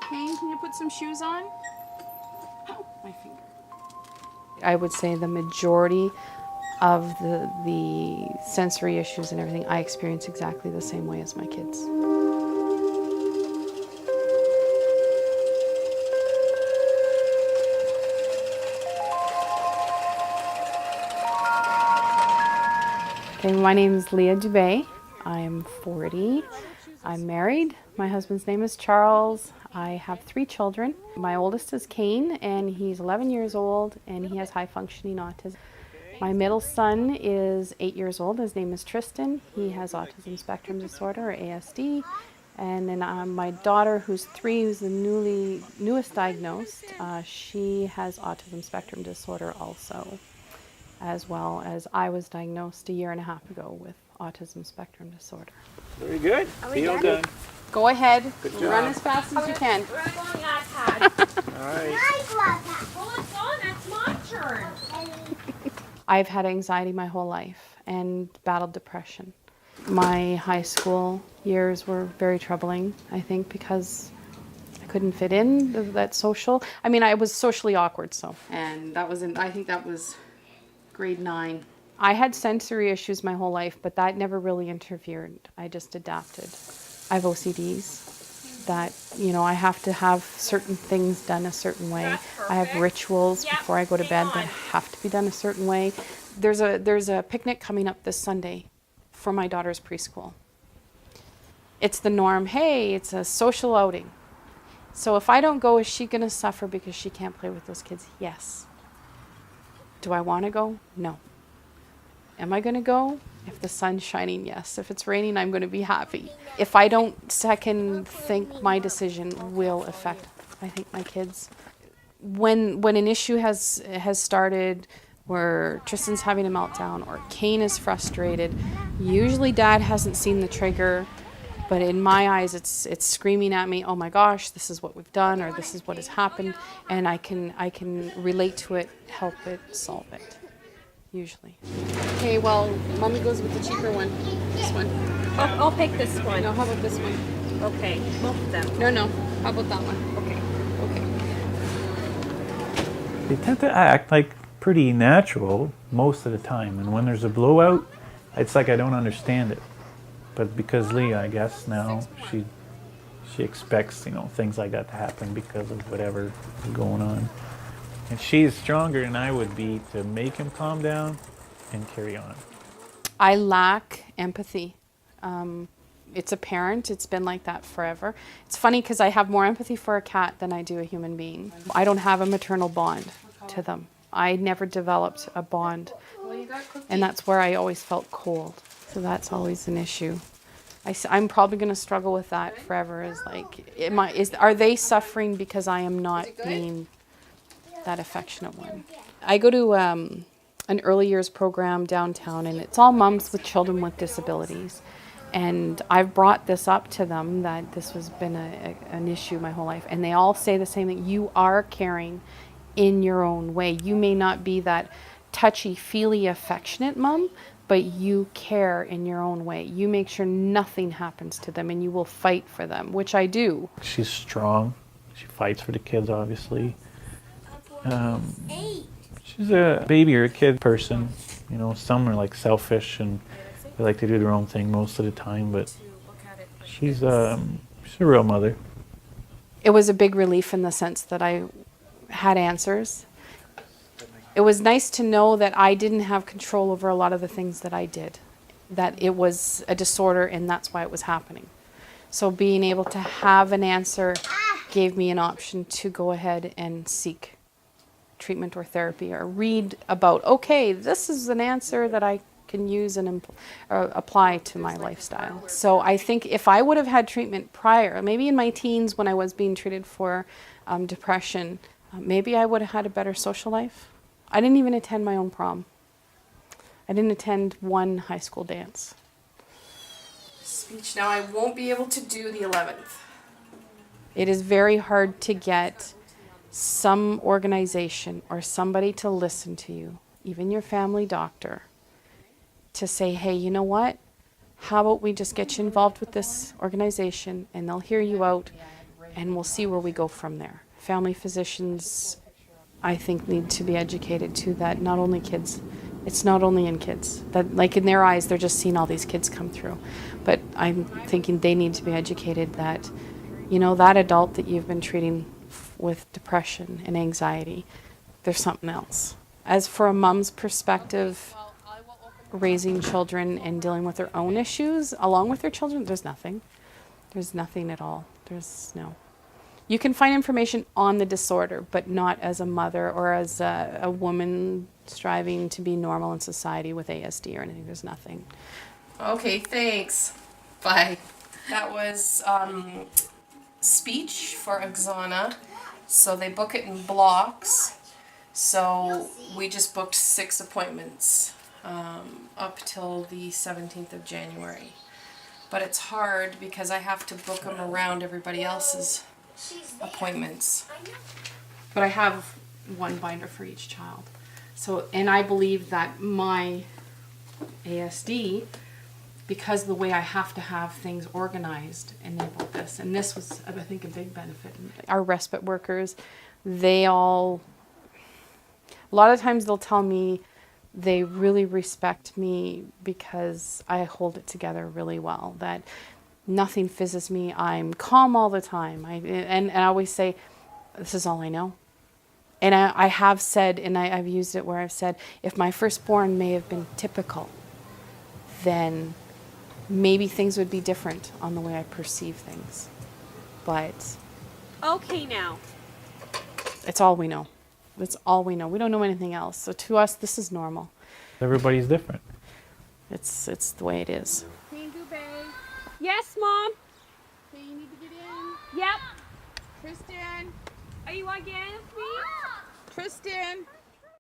pain? Can you put some shoes on? Ow, my finger. I would say the majority of the sensory issues and everything I experience exactly the same way as my kids. Okay, my name is Leah Dubé. I am 40. I'm married. My husband's name is Charles. I have 3 children. My oldest is Kane, and he's 11 years old, and he has high-functioning autism. My middle son is 8 years old. His name is Tristan. He has autism spectrum disorder, or ASD. And then my daughter, who's 3, who's the newest diagnosed, she has autism spectrum disorder also, as well as I was diagnosed a year and a half ago with autism spectrum disorder. Very good. Feel done. Go ahead. Good job. Run as fast as you can. All right. Well, it's on. That's my turn. I've had anxiety my whole life and battled depression. My high school years were very troubling, I think, because I couldn't fit in that social. I mean, I was socially awkward, so. And that was I think that was grade 9. I had sensory issues my whole life, but that never really interfered. I just adapted. I have OCDs that, you know, I have to have certain things done a certain way. I have rituals before I go to bed that have to be done a certain way. There's a picnic coming up this Sunday for my daughter's preschool. It's the norm. Hey, it's a social outing. So if I don't go, is she going to suffer because she can't play with those kids? Yes. Do I want to go? No. Am I going to go? If the sun's shining, yes. If it's raining, I'm going to be happy. If I don't second think, my decision will affect, I think, my kids. When an issue has started where Tristan's having a meltdown or Kane is frustrated, usually Dad hasn't seen the trigger, but in my eyes it's screaming at me, oh my gosh, this is what we've done or this is what has happened, and I can relate to it, help it, solve it. Usually. Okay, well, Mommy goes with the cheaper one. This one. I'll pick this one. No, how about this one? Okay, both of them. No. How about that one? Okay. They tend to act like pretty natural most of the time, and when there's a blowout, it's like I don't understand it. But because Leah, I guess now she expects, you know, things like that to happen because of whatever is going on. And she's stronger than I would be to make him calm down and carry on. I lack empathy. It's apparent. It's been like that forever. It's funny because I have more empathy for a cat than I do a human being. I don't have a maternal bond to them. I never developed a bond. And that's where I always felt cold. So that's always an issue. I'm probably going to struggle with that forever. Is like, are they suffering because I am not being that affectionate one? I go to an early years program downtown, and it's all moms with children with disabilities. And I've brought this up to them that this has been an issue my whole life. And they all say the same thing. You are caring in your own way. You may not be that touchy-feely affectionate mom, but you care in your own way. You make sure nothing happens to them and you will fight for them, which I do. She's strong. She fights for the kids, obviously. She's a baby or a kid person. You know, some are like selfish and they like to do their own thing most of the time, but she's a real mother. It was a big relief in the sense that I had answers. It was nice to know that I didn't have control over a lot of the things that I did, that it was a disorder and that's why it was happening. So being able to have an answer gave me an option to go ahead and seek treatment or therapy or read about, okay, this is an answer that I can use and apply to my lifestyle. So I think if I would have had treatment prior, maybe in my teens when I was being treated for depression, maybe I would have had a better social life. I didn't even attend my own prom. I didn't attend one high school dance. Speech now, I won't be able to do the 11th. It is very hard to get some organization or somebody to listen to you, even your family doctor, to say, hey, you know what? How about we just get you involved with this organization and they'll hear you out and we'll see where we go from there. Family physicians, I think, need to be educated to that not only kids, it's not only in kids, that like in their eyes they're just seeing all these kids come through, but I'm thinking they need to be educated that, you know, that adult that you've been treating with depression and anxiety, there's something else. As for a mom's perspective, raising children and dealing with their own issues along with their children, there's nothing at all. You can find information on the disorder, but not as a mother or as a woman striving to be normal in society with ASD or anything. There's nothing. Okay, thanks. Bye. That was speech for Oksana. So they book it in blocks. So we just booked 6 appointments up till the 17th of January. But it's hard because I have to book them around everybody else's appointments. But I have one binder for each child. So, and I believe that my ASD, because the way I have to have things organized, enabled this. And this was, I think, a big benefit. Our respite workers, a lot of times they'll tell me they really respect me because I hold it together really well, that nothing fizzes me. I'm calm all the time. And I always say, this is all I know. And I have said, and I've used it where I've said, if my firstborn may have been typical, then maybe things would be different on the way I perceive things. But Okay now. it's all we know. It's all we know. We don't know anything else. So to us, this is normal. Everybody's different. It's the way it is. Leah Dubé. Yes, Mom. Okay, you need to get in. Yep. Tristan. Are you again with me? Tristan.